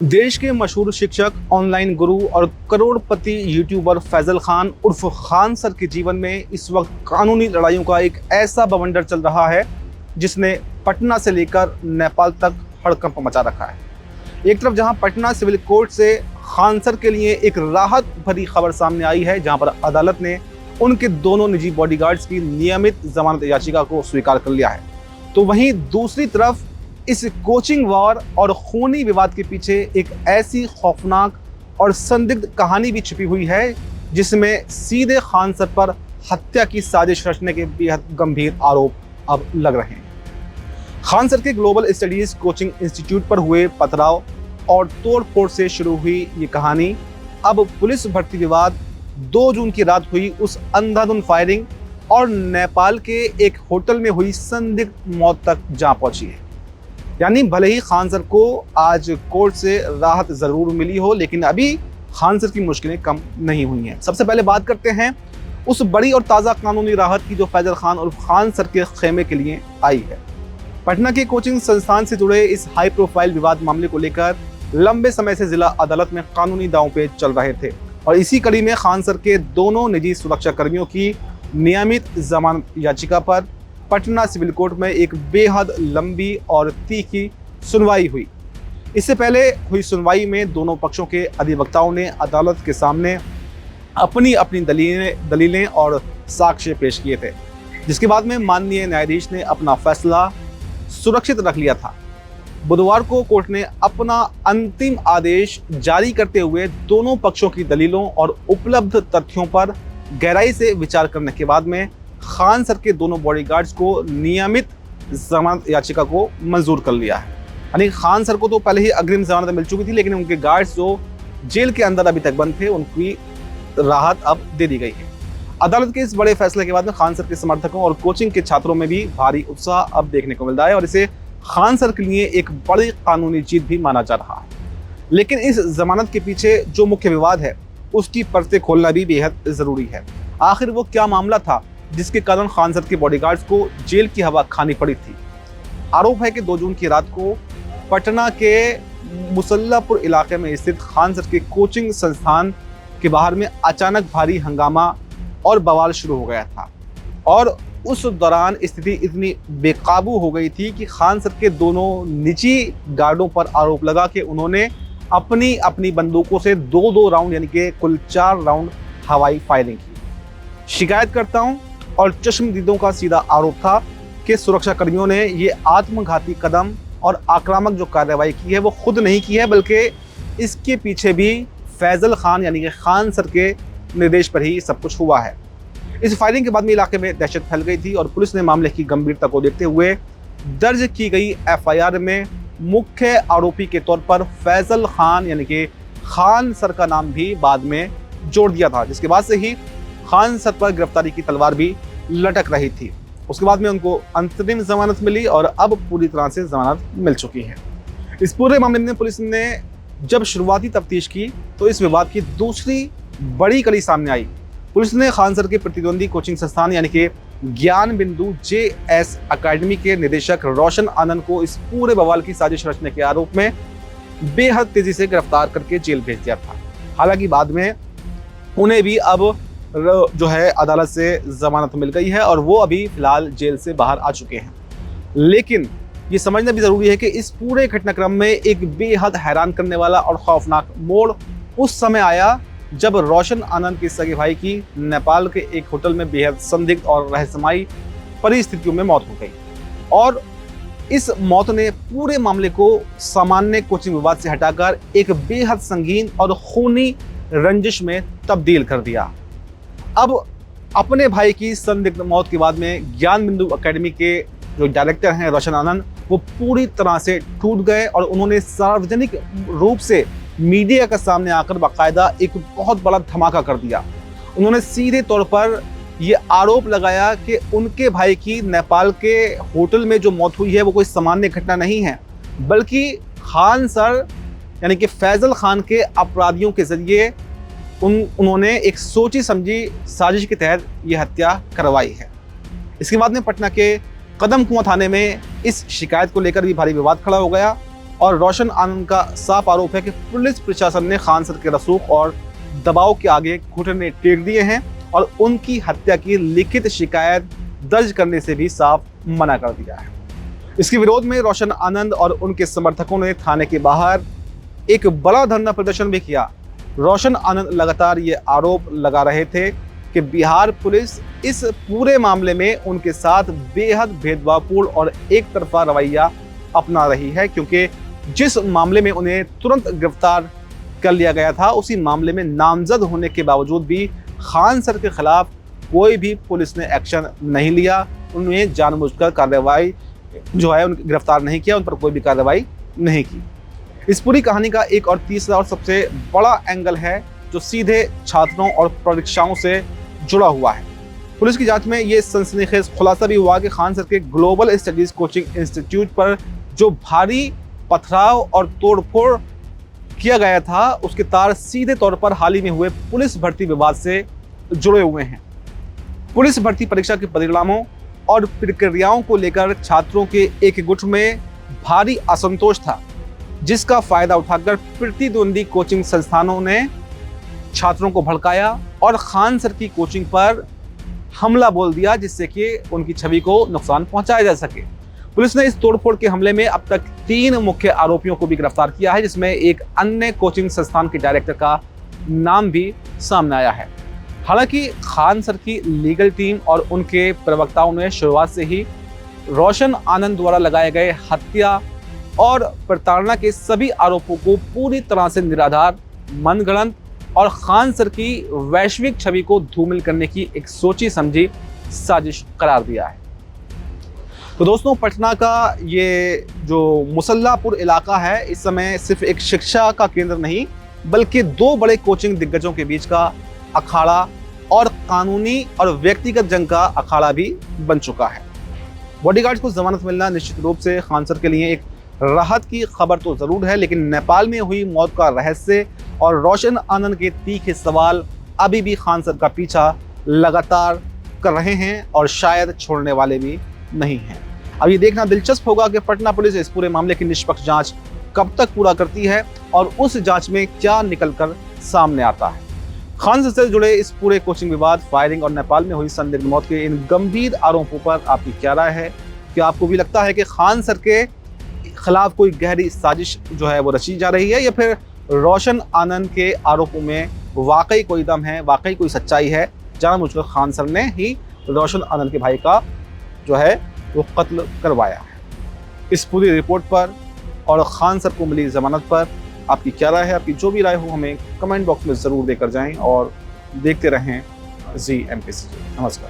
देश के मशहूर शिक्षक, ऑनलाइन गुरु और करोड़पति यूट्यूबर फैजल खान उर्फ खान सर के जीवन में इस वक्त कानूनी लड़ाइयों का एक ऐसा बवंडर चल रहा है जिसने पटना से लेकर नेपाल तक हड़कंप मचा रखा है। एक तरफ जहां पटना सिविल कोर्ट से खान सर के लिए एक राहत भरी खबर सामने आई है, जहां पर अदालत ने उनके दोनों निजी बॉडीगार्ड्स की नियमित जमानत याचिका को स्वीकार कर लिया है, तो वहीं दूसरी तरफ इस कोचिंग वॉर और खूनी विवाद के पीछे एक ऐसी खौफनाक और संदिग्ध कहानी भी छिपी हुई है जिसमें सीधे खान सर पर हत्या की साजिश रचने के बेहद गंभीर आरोप अब लग रहे हैं। खान सर के ग्लोबल स्टडीज कोचिंग इंस्टीट्यूट पर हुए पथराव और तोड़फोड़ से शुरू हुई ये कहानी अब पुलिस भर्ती विवाद, 2 जून की रात हुई उस अंधाधुंध फायरिंग और नेपाल के एक होटल में हुई संदिग्ध मौत तक जा पहुंची है। यानी भले ही खान सर को आज कोर्ट से राहत जरूर मिली हो, लेकिन अभी खान सर की मुश्किलें कम नहीं हुई हैं। सबसे पहले बात करते हैं उस बड़ी और ताज़ा कानूनी राहत की जो फैजल खान और खान सर के खेमे के लिए आई है। पटना के कोचिंग संस्थान से जुड़े इस हाई प्रोफाइल विवाद मामले को लेकर लंबे समय से जिला अदालत में कानूनी दांवपेच चल रहे थे और इसी कड़ी में खान सर के दोनों निजी सुरक्षा कर्मियों की नियमित जमानत याचिका पर पटना सिविल कोर्ट में एक बेहद लंबी और तीखी सुनवाई हुई। इससे पहले हुई सुनवाई में दोनों पक्षों के अधिवक्ताओं ने अदालत के सामने अपनी अपनी दलीलें और साक्ष्य पेश किए थे, जिसके बाद में माननीय न्यायाधीश ने अपना फैसला सुरक्षित रख लिया था। बुधवार को कोर्ट ने अपना अंतिम आदेश जारी करते हुए दोनों पक्षों की दलीलों और उपलब्ध तथ्यों पर गहराई से विचार करने के बाद में खान सर के दोनों बॉडीगार्ड्स को नियमित जमानत याचिका को मंजूर कर लिया है। यानी खान सर को तो पहले ही अग्रिम जमानत मिल चुकी थी, लेकिन उनके गार्ड्स जो जेल के अंदर अभी तक बंद थे उनकी राहत अब दे दी गई है। अदालत के इस बड़े फैसले के बाद में खान सर के समर्थकों और कोचिंग के छात्रों में भी भारी उत्साह अब देखने को मिल रहा है और इसे खान सर के लिए एक बड़ी कानूनी जीत भी माना जा रहा है। लेकिन इस जमानत के पीछे जो मुख्य विवाद है उसकी परतें खोलना भी बेहद जरूरी है। आखिर वो क्या मामला था जिसके कारण खान सर के बॉडीगार्ड्स को जेल की हवा खानी पड़ी थी। आरोप है कि 2 जून की रात को पटना के मुसल्लापुर इलाके में स्थित खान सर के कोचिंग संस्थान के बाहर में अचानक भारी हंगामा और बवाल शुरू हो गया था और उस दौरान स्थिति इतनी बेकाबू हो गई थी कि खान सर के दोनों निजी गार्डों पर आरोप लगा कि उन्होंने अपनी अपनी बंदूकों से 2-2 राउंड यानी कि कुल 4 राउंड हवाई फायरिंग की। शिकायतकर्ताओं और चश्मदीदों का सीधा आरोप था कि सुरक्षा कर्मियों ने ये आत्मघाती कदम और आक्रामक जो कार्रवाई की है वो खुद नहीं की है, बल्कि इसके पीछे भी फैजल खान यानी कि खान सर के निर्देश पर ही सब कुछ हुआ है। इस फायरिंग के बाद में इलाके में दहशत फैल गई थी और पुलिस ने मामले की गंभीरता को देखते हुए दर्ज की गई एफआईआर में मुख्य आरोपी के तौर पर फैजल खान यानी कि खान सर का नाम भी बाद में जोड़ दिया था, जिसके बाद से ही खान सर पर गिरफ्तारी की तलवार भी लटक रही थी। उसके बाद में उनको अंतरिम जमानत मिली और अब पूरी तरह से जमानत मिल चुकी है। इस पूरे मामले में पुलिस ने जब शुरुआती तफ्तीश की तो इस विवाद की दूसरी बड़ी कड़ी सामने आई। पुलिस ने खान सर के प्रतिद्वंदी कोचिंग संस्थान यानी कि ज्ञान बिंदु JS अकेडमी के निदेशक रोशन आनंद को इस पूरे बवाल की साजिश रचने के आरोप में बेहद तेजी से गिरफ्तार करके जेल भेज दिया था। हालांकि बाद में उन्हें भी अब जो है अदालत से जमानत मिल गई है और वो अभी फिलहाल जेल से बाहर आ चुके हैं। लेकिन ये समझना भी जरूरी है कि इस पूरे घटनाक्रम में एक बेहद हैरान करने वाला और खौफनाक मोड़ उस समय आया जब रोशन आनंद के सगे भाई की नेपाल के एक होटल में बेहद संदिग्ध और रहस्यमयी परिस्थितियों में मौत हो गई और इस मौत ने पूरे मामले को सामान्य कोचिंग विवाद से हटाकर एक बेहद संगीन और खूनी रंजिश में तब्दील कर दिया। अब अपने भाई की संदिग्ध मौत के बाद में ज्ञान बिंदु अकेडमी के जो डायरेक्टर हैं रोशन आनंद, वो पूरी तरह से टूट गए और उन्होंने सार्वजनिक रूप से मीडिया के सामने आकर बाकायदा एक बहुत बड़ा धमाका कर दिया। उन्होंने सीधे तौर पर ये आरोप लगाया कि उनके भाई की नेपाल के होटल में जो मौत हुई है वो कोई सामान्य घटना नहीं है, बल्कि खान सर यानी कि फैजल खान के अपराधियों के जरिए उन्होंने एक सोची समझी साजिश के तहत ये हत्या करवाई है। इसके बाद में पटना के कदम कुआं थाने में इस शिकायत को लेकर भी भारी विवाद खड़ा हो गया और रोशन आनंद का साफ आरोप है कि पुलिस प्रशासन ने खान सर के रसूख और दबाव के आगे घुटने टेक दिए हैं और उनकी हत्या की लिखित शिकायत दर्ज करने से भी साफ मना कर दिया है। इसके विरोध में रोशन आनंद और उनके समर्थकों ने थाने के बाहर एक बड़ा धरना प्रदर्शन भी किया। रोशन आनंद लगातार ये आरोप लगा रहे थे कि बिहार पुलिस इस पूरे मामले में उनके साथ बेहद भेदभावपूर्ण और एक तरफा रवैया अपना रही है, क्योंकि जिस मामले में उन्हें तुरंत गिरफ्तार कर लिया गया था उसी मामले में नामजद होने के बावजूद भी खान सर के खिलाफ कोई भी पुलिस ने एक्शन नहीं लिया। उन्हें जानबूझकर कार्रवाई जो है उनकी गिरफ्तार नहीं किया, उन पर कोई भी कार्रवाई नहीं की। इस पूरी कहानी का एक और तीसरा और सबसे बड़ा एंगल है जो सीधे छात्रों और परीक्षाओं से जुड़ा हुआ है। पुलिस की जांच में ये सनसनीखेज खुलासा भी हुआ कि खान सर के ग्लोबल स्टडीज कोचिंग इंस्टीट्यूट पर जो भारी पथराव और तोड़फोड़ किया गया था उसके तार सीधे तौर पर हाल ही में हुए पुलिस भर्ती विवाद से जुड़े हुए हैं। पुलिस भर्ती परीक्षा के परिणामों और प्रक्रियाओं को लेकर छात्रों के एक गुट में भारी असंतोष था, जिसका फायदा उठाकर प्रतिद्वंदी कोचिंग संस्थानों ने छात्रों को भड़काया और खान सर की कोचिंग पर हमला बोल दिया, जिससे कि उनकी छवि को नुकसान पहुंचाया जा सके। पुलिस ने इस तोड़फोड़ के हमले में अब तक 3 मुख्य आरोपियों को भी गिरफ्तार किया है, जिसमें एक अन्य कोचिंग संस्थान के डायरेक्टर का नाम भी सामने आया है। हालांकि खान सर की लीगल टीम और उनके प्रवक्ताओं ने शुरुआत से ही रोशन आनंद द्वारा लगाए गए हत्या और प्रताड़ना के सभी आरोपों को पूरी तरह से निराधार, मनगढ़ंत और खान सर की वैश्विक छवि को धूमिल करने की एक सोची समझी साजिश करार दिया है। तो दोस्तों, पटना का ये जो मुसल्लापुर इलाका है इस समय सिर्फ एक शिक्षा का केंद्र नहीं बल्कि 2 बड़े कोचिंग दिग्गजों के बीच का अखाड़ा और कानूनी और व्यक्तिगत जंग का अखाड़ा भी बन चुका है। बॉडीगार्ड्स को जमानत मिलना निश्चित रूप से खान सर के लिए एक राहत की खबर तो जरूर है, लेकिन नेपाल में हुई मौत का रहस्य और रोशन आनंद के तीखे सवाल अभी भी खान सर का पीछा लगातार कर रहे हैं और शायद छोड़ने वाले भी नहीं हैं। अब ये देखना दिलचस्प होगा कि पटना पुलिस इस पूरे मामले की निष्पक्ष जांच कब तक पूरा करती है और उस जांच में क्या निकलकर सामने आता है। खान सर से जुड़े इस पूरे कोचिंग विवाद, फायरिंग और नेपाल में हुई संदिग्ध मौत के इन गंभीर आरोपों पर आपकी क्या राय है? क्या आपको भी लगता है कि खान सर के खिलाफ कोई गहरी साजिश जो है वो रची जा रही है, या फिर रोशन आनंद के आरोपों में वाकई कोई दम है, वाकई कोई सच्चाई है, जानबूझकर खान सर ने ही रोशन आनंद के भाई का जो है वो कत्ल करवाया है? इस पूरी रिपोर्ट पर और खान सर को मिली जमानत पर आपकी क्या राय है? आपकी जो भी राय हो हमें कमेंट बॉक्स में ज़रूर देकर जाएं और देखते रहें ZMPCJ। नमस्कार।